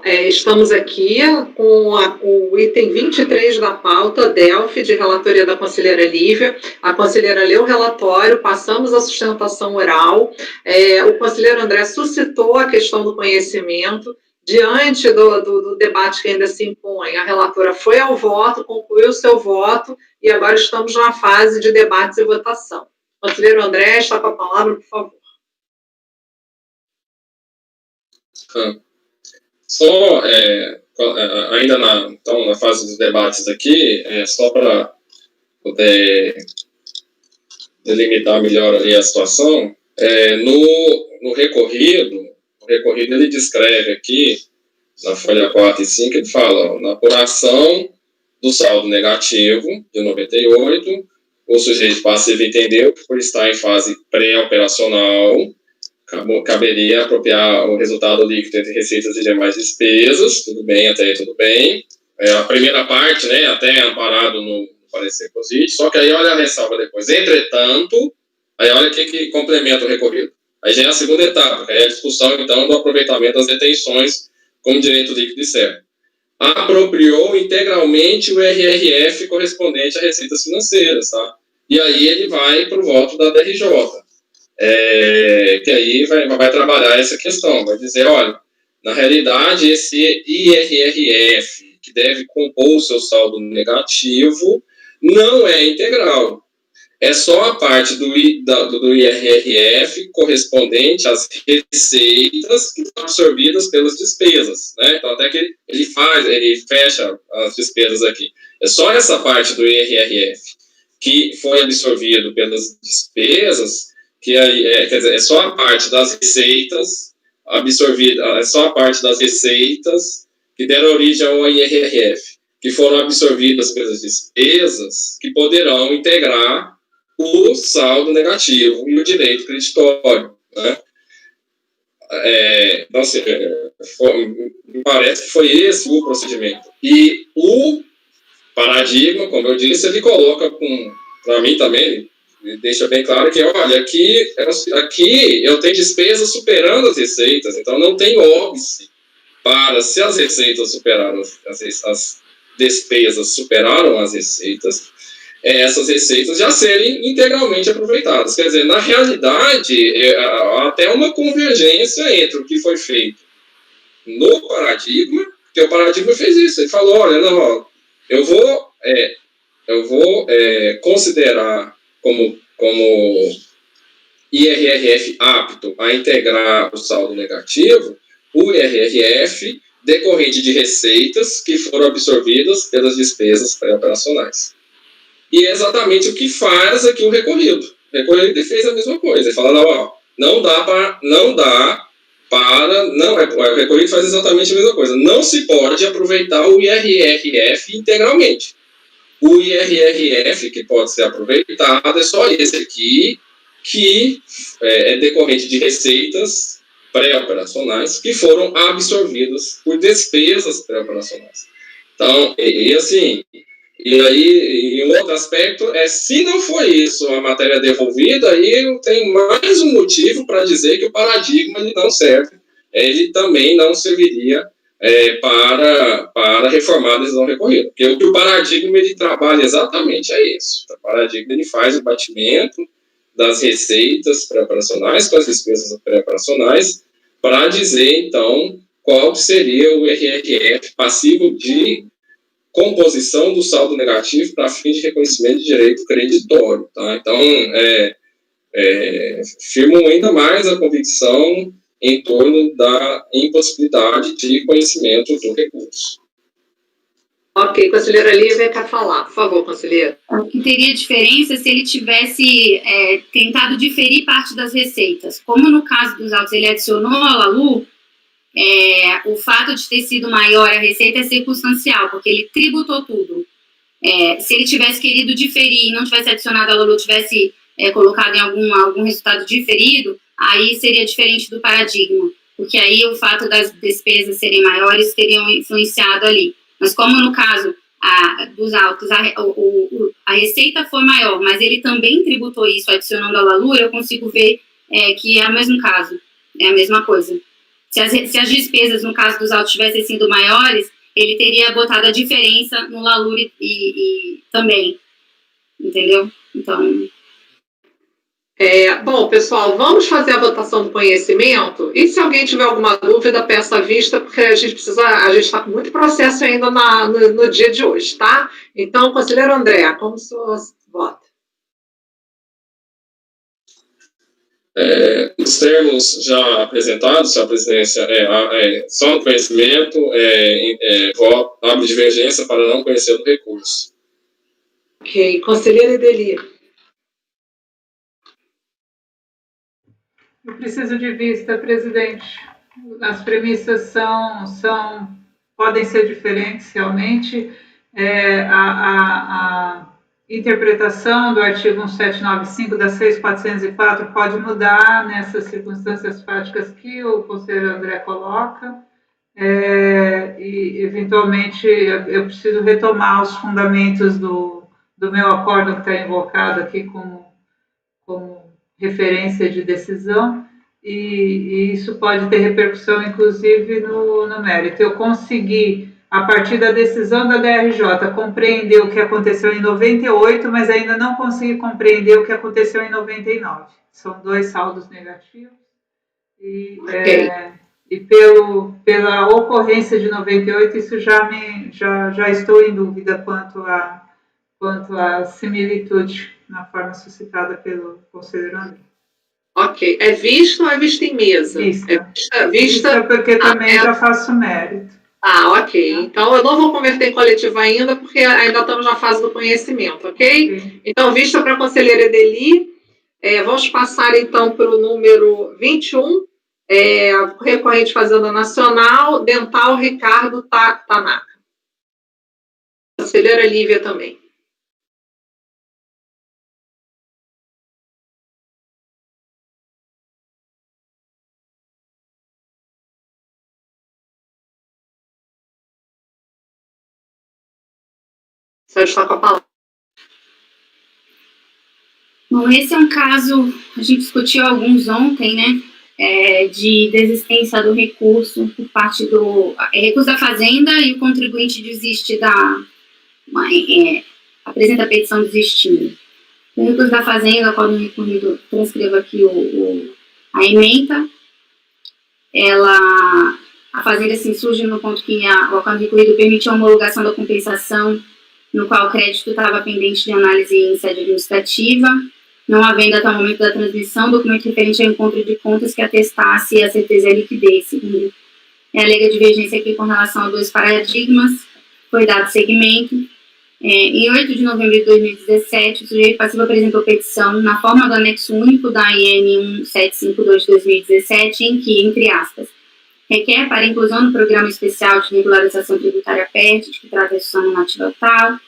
estamos aqui com o item 23 da pauta, DELF, de relatoria da conselheira Lívia. A conselheira leu o relatório, passamos a sustentação oral. O conselheiro André suscitou a questão do conhecimento. Diante do debate que ainda se impõe, a relatora foi ao voto, concluiu o seu voto, e agora estamos na fase de debates e votação. Conselheiro André, está com a palavra, por favor. Só, ainda na fase dos debates aqui, só para poder delimitar melhor ali a situação, no recorrido ele descreve aqui, na folha 4 e 5, ele fala, na apuração do saldo negativo de 98, o sujeito passivo entendeu que por estar em fase pré-operacional, caberia apropriar o resultado líquido entre receitas e demais despesas, tudo bem, até aí tudo bem. A primeira parte, né, até amparado no parecer COSIT, só que aí olha a ressalva depois. Entretanto, aí olha o que complementa o recorrido. Aí já é a segunda etapa, que é a discussão, então, do aproveitamento das retenções como direito líquido e certo. Apropriou integralmente o RRF correspondente a receitas financeiras, tá? E aí ele vai para o voto da DRJ. Que aí vai trabalhar essa questão, vai dizer, olha, na realidade, esse IRRF, que deve compor o seu saldo negativo, não é integral. É só a parte do IRRF correspondente às receitas que são absorvidas pelas despesas, né? Então, até que ele fecha as despesas aqui. É só essa parte do IRRF que foi absorvido pelas despesas, que aí, quer dizer, é só a parte das receitas absorvida, é só a parte das receitas que deram origem ao IRRF, que foram absorvidas pelas despesas, que poderão integrar o saldo negativo e o direito creditório, né? Então, assim, me parece que foi esse o procedimento. E o paradigma, como eu disse, ele coloca, para mim também, deixa bem claro que, olha, aqui eu tenho despesas superando as receitas, então não tem óbice para, se as receitas superaram, as despesas superaram as receitas, essas receitas já serem integralmente aproveitadas. Quer dizer, na realidade, há até uma convergência entre o que foi feito no paradigma, que o paradigma fez isso, ele falou, olha, não, eu vou considerar como IRRF apto a integrar o saldo negativo, o IRRF decorrente de receitas que foram absorvidas pelas despesas pré-operacionais. E é exatamente o que faz aqui o recorrido. O recorrido fez a mesma coisa. Ele fala, o recorrido faz exatamente a mesma coisa. Não se pode aproveitar o IRRF integralmente. O IRRF que pode ser aproveitado é só esse aqui, que é decorrente de receitas pré-operacionais que foram absorvidas por despesas pré-operacionais. Então, e aí, em outro aspecto, se não foi isso a matéria devolvida, aí eu tenho mais um motivo para dizer que o paradigma ele não serve, ele também não serviria para reformar a decisão recorrida. Porque o que o paradigma ele trabalha exatamente é isso. O paradigma ele faz o batimento das receitas pré-operacionais com as despesas pré-operacionais para dizer, então, qual seria o RRF passivo de composição do saldo negativo para fim de reconhecimento de direito creditório. Tá? Então, firmam ainda mais a convicção em torno da impossibilidade de conhecimento do recurso. Ok, conselheira Lívia quer falar. Por favor, conselheira. O que teria diferença se ele tivesse tentado diferir parte das receitas. Como no caso dos autos ele adicionou a LALU, o fato de ter sido maior a receita é circunstancial, porque ele tributou tudo. Se ele tivesse querido diferir e não tivesse adicionado a LALU, tivesse colocado em algum resultado diferido, aí seria diferente do paradigma, porque aí o fato das despesas serem maiores teriam influenciado ali. Mas como no caso dos autos, a receita foi maior, mas ele também tributou isso adicionando a LALU, eu consigo ver que é o mesmo caso, é a mesma coisa. Se as despesas, no caso dos autos, tivessem sido maiores, ele teria botado a diferença no LALUR e também, entendeu? Então... Bom, pessoal, vamos fazer a votação do conhecimento, e se alguém tiver alguma dúvida, peça à vista, porque a gente está com muito processo ainda no dia de hoje, tá? Então, conselheiro André, como o senhor vota? Os termos já apresentados, a presidência só no conhecimento, voto, abre divergência para não conhecer o recurso. Ok. Conselheira Ideli. Eu preciso de vista, presidente. As premissas podem ser diferentes, realmente. A interpretação do artigo 1795 da 6404 pode mudar nessas circunstâncias fáticas que o conselheiro André coloca, e, eventualmente, eu preciso retomar os fundamentos do meu acórdão que está invocado aqui como referência de decisão, e isso pode ter repercussão, inclusive, no mérito. Eu consegui, a partir da decisão da DRJ, compreender o que aconteceu em 98, mas ainda não consegui compreender o que aconteceu em 99. São 2 saldos negativos, e pela ocorrência de 98, isso já estou em dúvida quanto à similitude na forma suscitada pelo conselheiro André. Ok. É vista ou é vista em mesa? Vista porque também já faço mérito. Ok. Então, eu não vou converter em coletivo ainda, porque ainda estamos na fase do conhecimento, ok? Então, vista para a conselheira Ideli. Vamos passar, então, para o número 21, recorrente Fazenda Nacional, Dental Ricardo Tanaka. Conselheira Lívia também. Você está com a palavra. Bom, esse é um caso, a gente discutiu alguns ontem, né, de desistência do recurso por parte do recurso da Fazenda, e o contribuinte desiste apresenta a petição desistindo. O recurso da Fazenda, ao qual o recorrido, transcrevo aqui a ementa, a Fazenda assim, surge no ponto que o acordo recorrido permitiu a homologação da compensação, no qual o crédito estava pendente de análise em sede administrativa, não havendo até o momento da transmissão documento referente ao encontro de contas que atestasse a certeza e a liquidez, segundo a lei de divergência aqui com relação a 2 paradigmas, foi dado seguimento. Em 8 de novembro de 2017, o sujeito passivo apresentou petição na forma do anexo único da IN 1752 de 2017, em que, entre aspas, requer para a inclusão no Programa Especial de Regularização Tributária PERT, que trata a instituição normativa tal,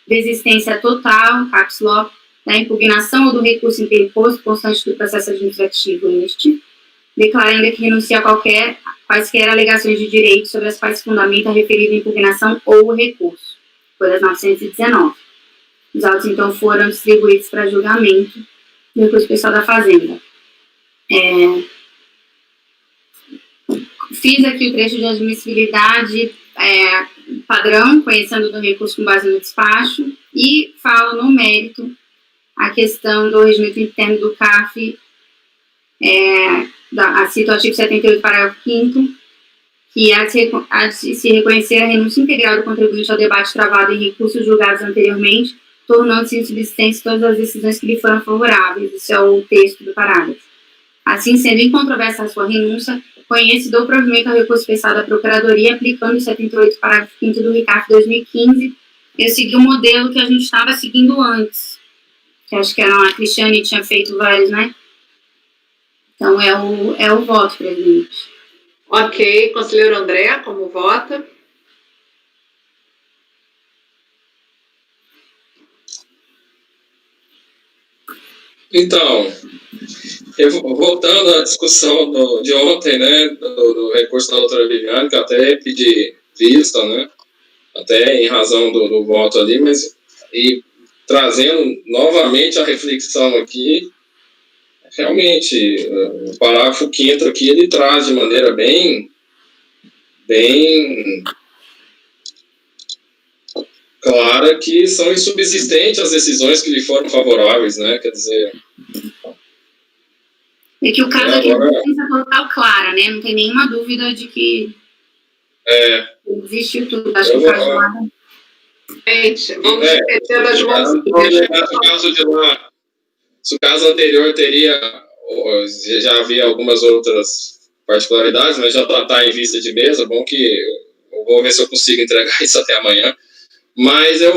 desistência total, caps lock, da impugnação ou do recurso interposto constante do processo administrativo declara ainda que renuncia a quaisquer alegações de direito sobre as quais se fundamenta a referida impugnação ou o recurso. Foi das 919. Os autos, então, foram distribuídos para julgamento do recurso especial da Fazenda. Fiz aqui o trecho de admissibilidade padrão, conhecendo do recurso com base no despacho, e falo no mérito a questão do regimento interno do CARF, cito o artigo 78, parágrafo 5º, que há de se reconhecer a renúncia integral do contribuinte ao debate travado em recursos julgados anteriormente, tornando-se insubsistentes todas as decisões que lhe foram favoráveis. Isso é o texto do parágrafo. Assim, sendo incontrovérsia a sua renúncia, conhece e dou provimento ao recurso especial da Procuradoria, aplicando o 78, parágrafo 5º do RICAF 2015. Eu segui o modelo que a gente estava seguindo antes, que acho que a Cristiane tinha feito vários, né? Então, é o voto, presidente. Ok. Conselheiro André, como vota? Então, voltando à discussão de ontem, né, do recurso da doutora Viviane, que até pedi vista, né, até em razão do voto ali, mas trazendo novamente a reflexão aqui, realmente, o parágrafo 5º aqui, ele traz de maneira bem clara que são insubsistentes as decisões que lhe foram favoráveis, né? Quer dizer... É que o caso aqui é uma total clara, né? Não tem nenhuma dúvida de que existe tudo. Acho que o caso lá... Gente, vamos esquecer das mãozinhas. Se o caso anterior já havia algumas outras particularidades, mas já está em vista de mesa, bom que eu vou ver se eu consigo entregar isso até amanhã. Mas eu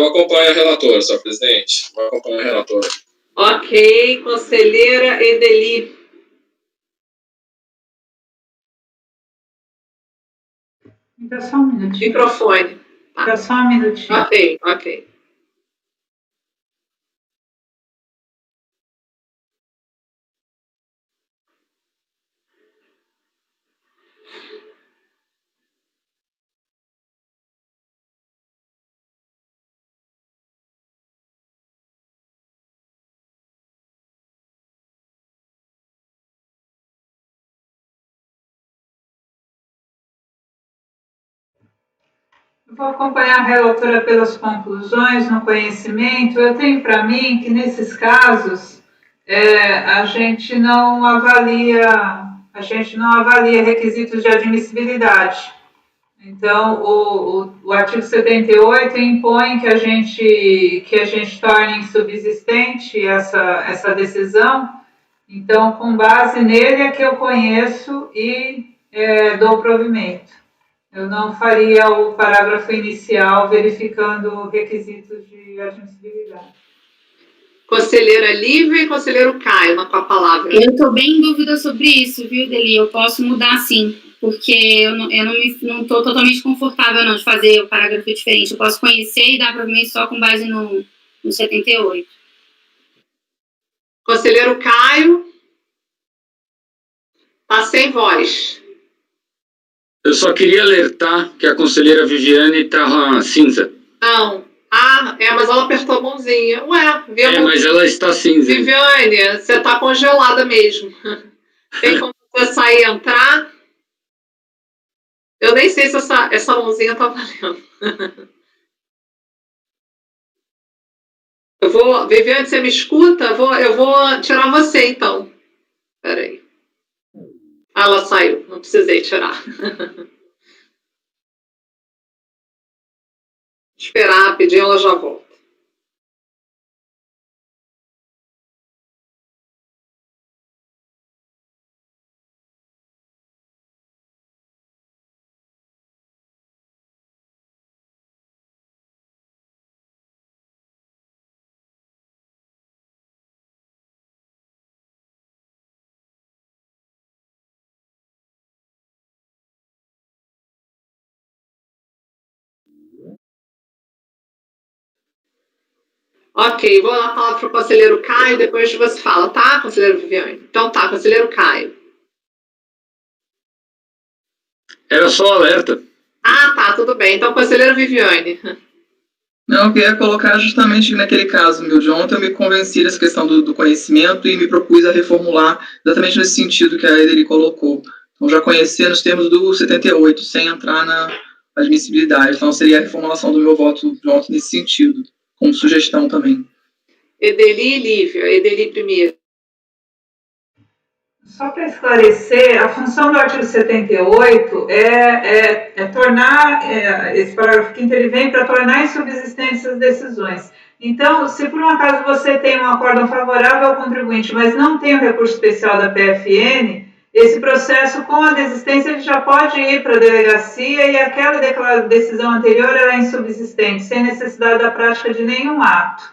acompanho a relatora, senhor presidente. Vou acompanhar a relatora. Ok, conselheira Edeli. Dá só um minutinho. Microfone. Dá só um minutinho. Ok. Vou acompanhar a relatora pelas conclusões, no conhecimento. Eu tenho para mim que, nesses casos, a gente não avalia requisitos de admissibilidade. Então, o artigo 78 impõe que a gente torne insubsistente essa decisão. Então, com base nele é que eu conheço e dou provimento. Eu não faria o parágrafo inicial verificando requisitos de admissibilidade. Conselheira Lívia e conselheiro Caio, com a palavra. Eu estou bem em dúvida sobre isso, viu, Deli? Eu posso mudar sim, porque eu não estou totalmente confortável não de fazer o parágrafo diferente. Eu posso conhecer e dar provimento só com base no 78. Conselheiro Caio, está sem voz. Eu só queria alertar que a conselheira Viviane está cinza. Não. Mas ela apertou a mãozinha. Mas ela está cinza. Viviane, você está congelada mesmo. Tem como você sair e entrar? Eu nem sei se essa mãozinha está valendo. Viviane, você me escuta? Eu vou tirar você, então. Espera aí. Ela saiu, não precisei tirar. Esperar, pedir, ela já volta. Ok, vou dar a palavra para o conselheiro Caio, depois você fala, tá, conselheiro Viviane? Então tá, conselheiro Caio. Era só alerta. Tá, tudo bem. Então, conselheiro Viviane. Não, eu queria colocar justamente naquele caso meu de ontem, eu me convenci dessa questão do conhecimento e me propus a reformular exatamente nesse sentido que a Edeli colocou. Então, já conhecer nos termos do 78, sem entrar na admissibilidade. Então, seria a reformulação do meu voto de ontem nesse sentido, como sugestão também. Edeli e Lívia. Edeli primeiro. Só para esclarecer, a função do artigo 78 é tornar, esse parágrafo 5º, ele vem para tornar insubsistentes as decisões. Então, se por um acaso você tem um acórdão favorável ao contribuinte, mas não tem o recurso especial da PFN, esse processo, com a desistência, ele já pode ir para a delegacia e aquela decisão anterior ela é insubsistente, sem necessidade da prática de nenhum ato.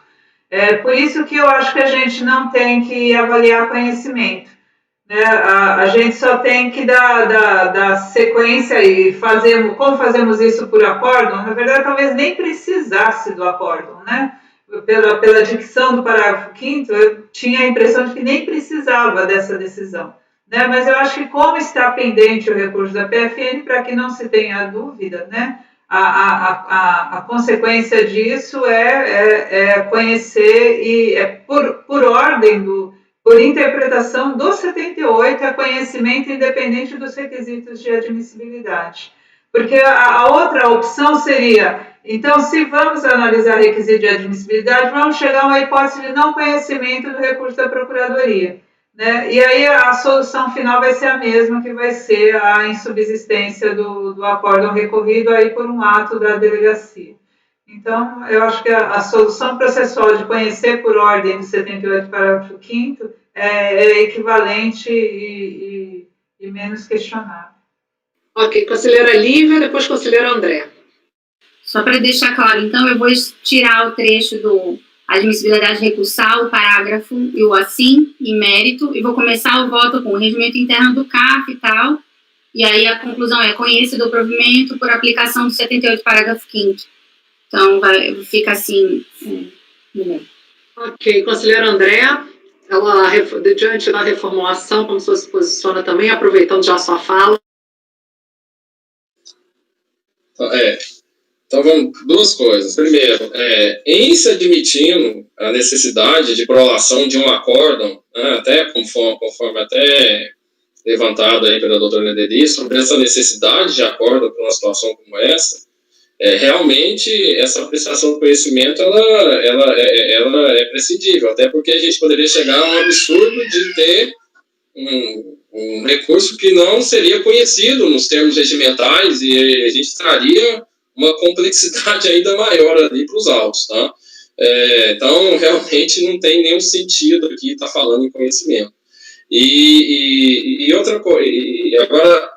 Por isso que eu acho que a gente não tem que avaliar conhecimento. A gente só tem que dar sequência e como fazemos isso por acórdão, na verdade talvez nem precisasse do acórdão, né? Pela dicção do parágrafo 5º, eu tinha a impressão de que nem precisava dessa decisão, né? Mas eu acho que como está pendente o recurso da PFN, para que não se tenha dúvida, né? A consequência disso é conhecer e por ordem por interpretação do 78, é conhecimento independente dos requisitos de admissibilidade. Porque a outra opção seria, então, se vamos analisar requisito de admissibilidade, vamos chegar a uma hipótese de não conhecimento do recurso da Procuradoria, né? E aí a solução final vai ser a mesma, que vai ser a insubsistência do acórdão recorrido aí por um ato da delegacia. Então, eu acho que a solução processual de conhecer por ordem do 78, parágrafo 5º, é equivalente e menos questionável. Ok, conselheira Lívia, depois conselheira André. Só para deixar claro, então, eu vou tirar o trecho do admissibilidade recursal, o parágrafo e o assim, em mérito, e vou começar o voto com o regimento interno do CAF e tal, e aí a conclusão é conhecido o provimento por aplicação do 78, parágrafo 5º. Então, fica assim. Ok, conselheira André, ela, diante da reformulação, como você se posiciona também, aproveitando já a sua fala. Então, vamos, duas coisas. Primeiro, em se admitindo a necessidade de prolação de um acórdão, até conforme até levantado aí pela doutora Nederi, sobre essa necessidade de acórdão para uma situação como essa, realmente essa apreciação do conhecimento ela é prescindível, até porque a gente poderia chegar a um absurdo de ter um recurso que não seria conhecido nos termos regimentais e a gente traria uma complexidade ainda maior ali para os autos, tá? Então, realmente não tem nenhum sentido aqui estar falando em conhecimento. E outra coisa, e agora,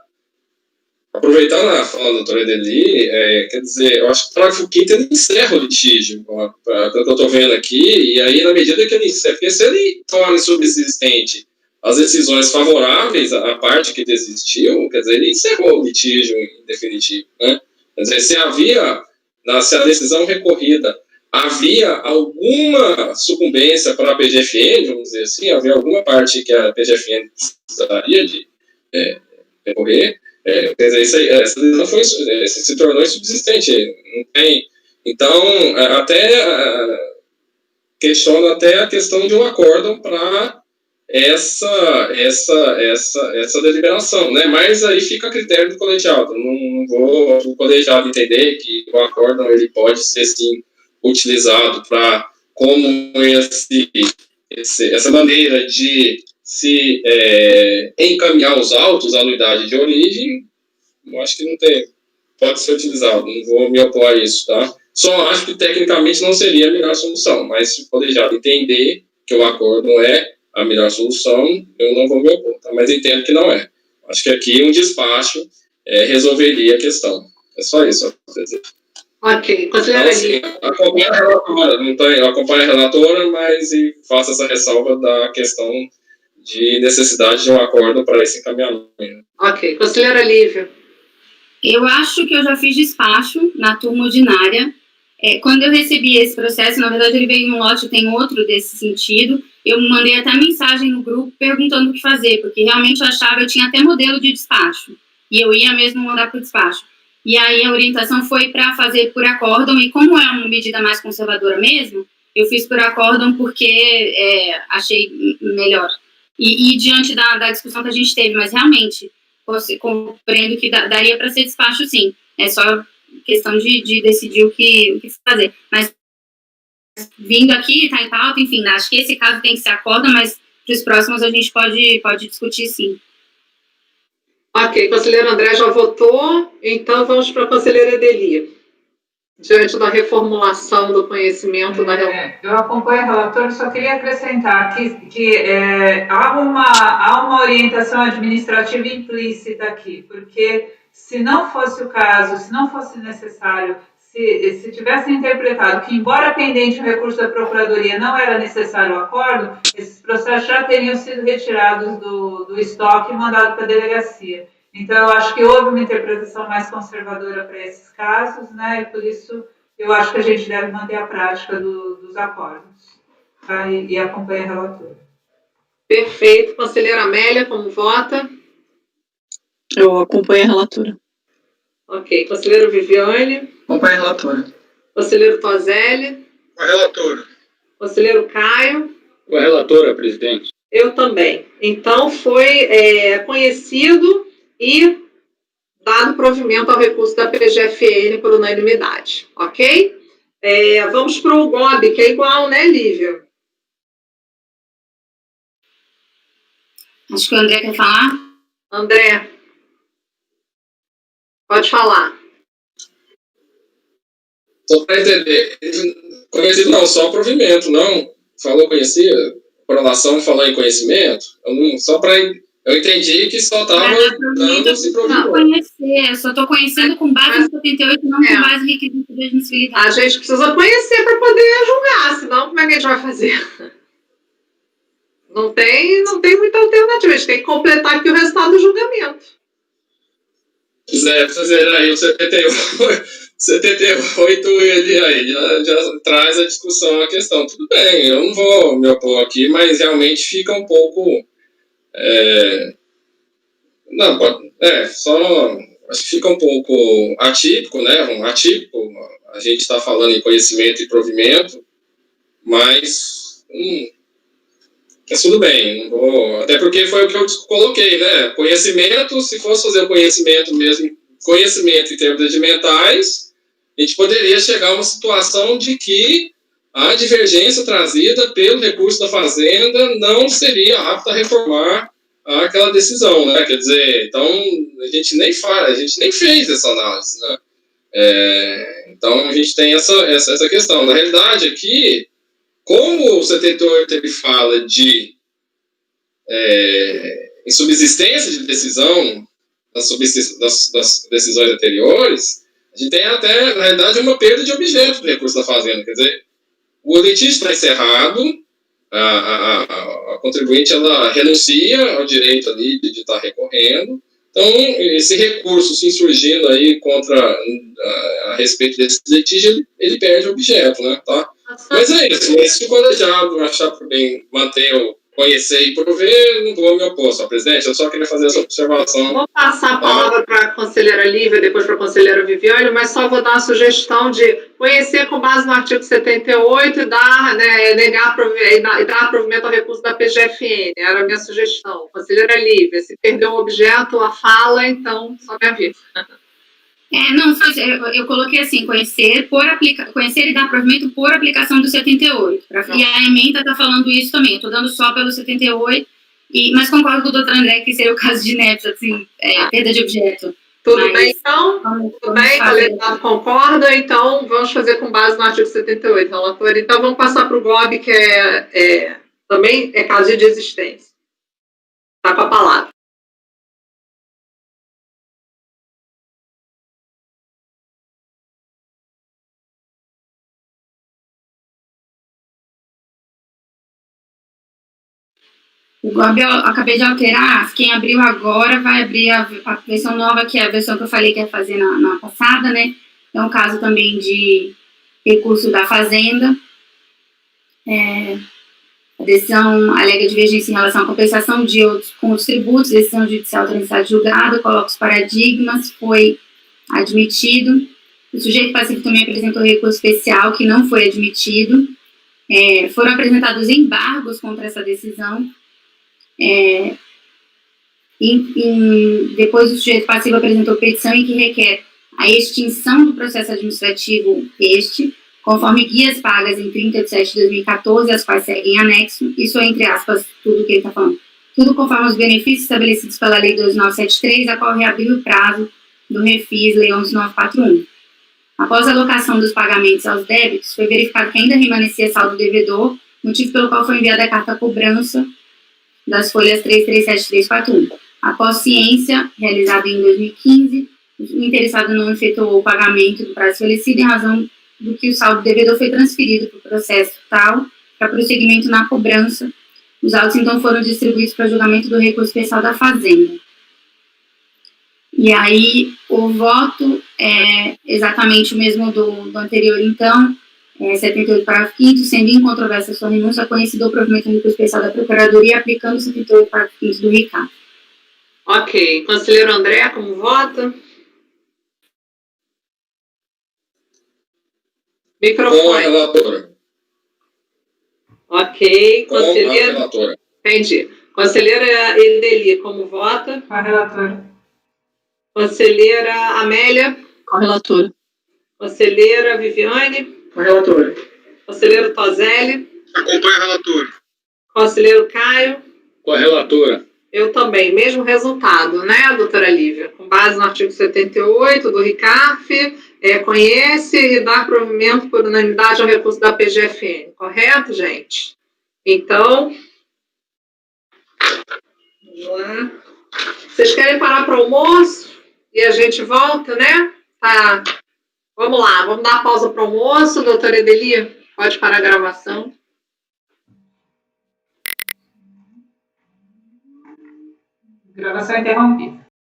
aproveitando a fala da doutora Edeli, quer dizer, eu acho que o parágrafo 5º ele encerra o litígio, pelo que eu estou vendo aqui, e aí, na medida que ele encerra, porque se ele torna subsistente as decisões favoráveis à parte que desistiu, quer dizer, ele encerrou o litígio em definitivo, né? Quer dizer, se a decisão recorrida havia alguma sucumbência para a PGFN, vamos dizer assim, havia alguma parte que a PGFN precisaria de recorrer, quer dizer, essa decisão se tornou insubsistente. Não tem, então, questiona até a questão de um acórdão para essa deliberação, né? Mas aí fica a critério do colegiado. Não vou o colegiado entender que o acórdão ele pode ser sim utilizado para como essa maneira de se encaminhar os autos à unidade de origem. Eu acho que não tem, pode ser utilizado. Não vou me opor a isso, tá? Só acho que tecnicamente não seria a melhor solução, mas se o colegiado entender que o acórdão é a melhor solução, eu não vou me opor, tá? Mas entendo que não é. Acho que aqui um despacho resolveria a questão. É só isso. Ok, conselheira Lívia. Acompanho a relatora, mas faço essa ressalva da questão de necessidade de um acordo para esse encaminhamento. Ok, conselheira Lívia. Eu acho que eu já fiz despacho na turma ordinária. Quando eu recebi esse processo, na verdade ele veio num lote, tem outro desse sentido, eu mandei até mensagem no grupo perguntando o que fazer, porque realmente eu tinha até modelo de despacho, e eu ia mesmo mandar para o despacho. E aí a orientação foi para fazer por acórdão, e como é uma medida mais conservadora mesmo, eu fiz por acórdão porque achei melhor. E diante da discussão que a gente teve, mas realmente, compreendo que daria para ser despacho sim, é só questão de decidir o que fazer. Mas vindo aqui, está em pauta, enfim, acho que esse caso tem que ser acórdão, mas para os próximos a gente pode discutir sim. Ok, conselheiro André já votou, então vamos para a conselheira Edeli. Diante da reformulação do conhecimento da relatora. Eu acompanho o relator, só queria acrescentar que há uma orientação administrativa implícita aqui, porque se não fosse o caso, se não fosse necessário, se tivesse interpretado que, embora pendente o recurso da Procuradoria, não era necessário o acordo, esses processos já teriam sido retirados do estoque e mandados para a delegacia. Então, eu acho que houve uma interpretação mais conservadora para esses casos, né? E por isso eu acho que a gente deve manter a prática dos acordos. Tá? E acompanha a relatora. Perfeito. Conselheira Amélia, como vota? Eu acompanho a relatora. Ok. Conselheiro Viviane? Acompanho a relatora. Conselheiro Tozelli? Com a relatora. Conselheiro Caio? Com a relatora, presidente. Eu também. Então, foi conhecido e dado provimento ao recurso da PGFN por unanimidade, ok? Vamos para o GOB, que é igual, né, Lívia? Acho que o André quer falar. André, pode falar. Só para entender, conhecido não, só provimento, não? Falou conhecia? Correlação falou em conhecimento? Eu entendi que só estava dando esse provimento. Não conhecer, eu só estou conhecendo com base no 78, não com base no requisito de admissibilidade. A gente precisa conhecer para poder julgar, senão como é que a gente vai fazer? Não tem muita alternativa, a gente tem que completar aqui o resultado do julgamento. Fazer aí o 78 ele aí já traz a discussão, a questão. Tudo bem, eu não vou me opor aqui, mas realmente fica um pouco... acho que fica um pouco atípico, né? Atípico, a gente está falando em conhecimento e provimento, mas tudo bem, não vou, até porque foi o que eu coloquei, né? Conhecimento, se fosse fazer o conhecimento mesmo, conhecimento em termos regimentais, a gente poderia chegar a uma situação de que a divergência trazida pelo recurso da Fazenda não seria apta a reformar aquela decisão, né? Quer dizer, então a gente nem fez essa análise, né? Então a gente tem essa questão. Na realidade aqui, como o 78 ele fala de insubsistência de decisão das decisões anteriores, a gente tem até, na realidade, uma perda de objeto do recurso da Fazenda. Quer dizer, o litígio está encerrado, a contribuinte ela renuncia ao direito ali de estar recorrendo. Então, esse recurso se insurgindo aí a respeito desse litígio, ele perde o objeto, né? Tá? Mas é isso, mas se o colegiado achar por bem manter conhecer e prover, não vou me opor, senhor presidente, eu só queria fazer essa observação. Vou passar a palavra para a conselheira Lívia, depois para a conselheira Viviane, mas só vou dar uma sugestão de conhecer com base no artigo 78 e dar provimento ao recurso da PGFN, era a minha sugestão. Conselheira Lívia, se perdeu um objeto, a fala, então só me avisa. Eu coloquei assim, conhecer e dar provimento por aplicação do 78. E a emenda está falando isso também, eu estou dando só pelo 78, mas concordo com o doutor André que seria o caso de Neves, assim, perda de objeto. Tudo bem, então? Tudo bem, o colegiado concorda, então vamos fazer com base no artigo 78, relator. Então vamos passar para o GOB, que também é caso de existência. Está com a palavra. O GOB eu acabei de alterar, quem abriu agora vai abrir a versão nova, que é a versão que eu falei que ia fazer na passada, né? É um caso também de recurso da Fazenda. A decisão alega divergência em relação à compensação com os tributos, decisão judicial transitada julgada, coloca os paradigmas, foi admitido. O sujeito passivo também apresentou recurso especial, que não foi admitido. Foram apresentados embargos contra essa decisão. Depois o sujeito passivo apresentou petição em que requer a extinção do processo administrativo conforme guias pagas em 30 de setembro de 2014, as quais seguem anexo, isso é entre aspas tudo que ele está falando, tudo conforme os benefícios estabelecidos pela Lei 2973, a qual reabriu o prazo do Refis Lei 11941. Após a alocação dos pagamentos aos débitos, foi verificado que ainda remanescia saldo devedor, motivo pelo qual foi enviada a carta cobrança das folhas 337341. Após ciência, realizada em 2015, o interessado não efetuou o pagamento do prazo estabelecido em razão do que o saldo devedor foi transferido para o processo tal para prosseguimento na cobrança. Os autos, então, foram distribuídos para julgamento do recurso especial da Fazenda. E aí, o voto é exatamente o mesmo do anterior, então, 78, parágrafo 5º, sendo incontroversa sua renúncia, conhecido o provimento do recurso especial da Procuradoria, aplicando 78, parágrafo 5º do RICAR. Ok. Conselheiro André, como vota? Microfone. Com a relatora. Ok. Com a relatora. Entendi. Conselheira Edeli, como vota? Com a relatora. Conselheira Amélia? Com a relatora. Conselheira Viviane? Com a relatora. Conselheiro Tozelli? Acompanha a relatora. Conselheiro Caio? Com a relatora. Eu também. Mesmo resultado, né, doutora Lívia? Com base no artigo 78 do RICAF, conhece e dá provimento por unanimidade ao recurso da PGFN. Correto, gente? Então, vamos lá. Vocês querem parar para o almoço? E a gente volta, né? Tá. Vamos lá, vamos dar pausa para o almoço, doutora Edeli? Pode parar a gravação. Gravação interrompida.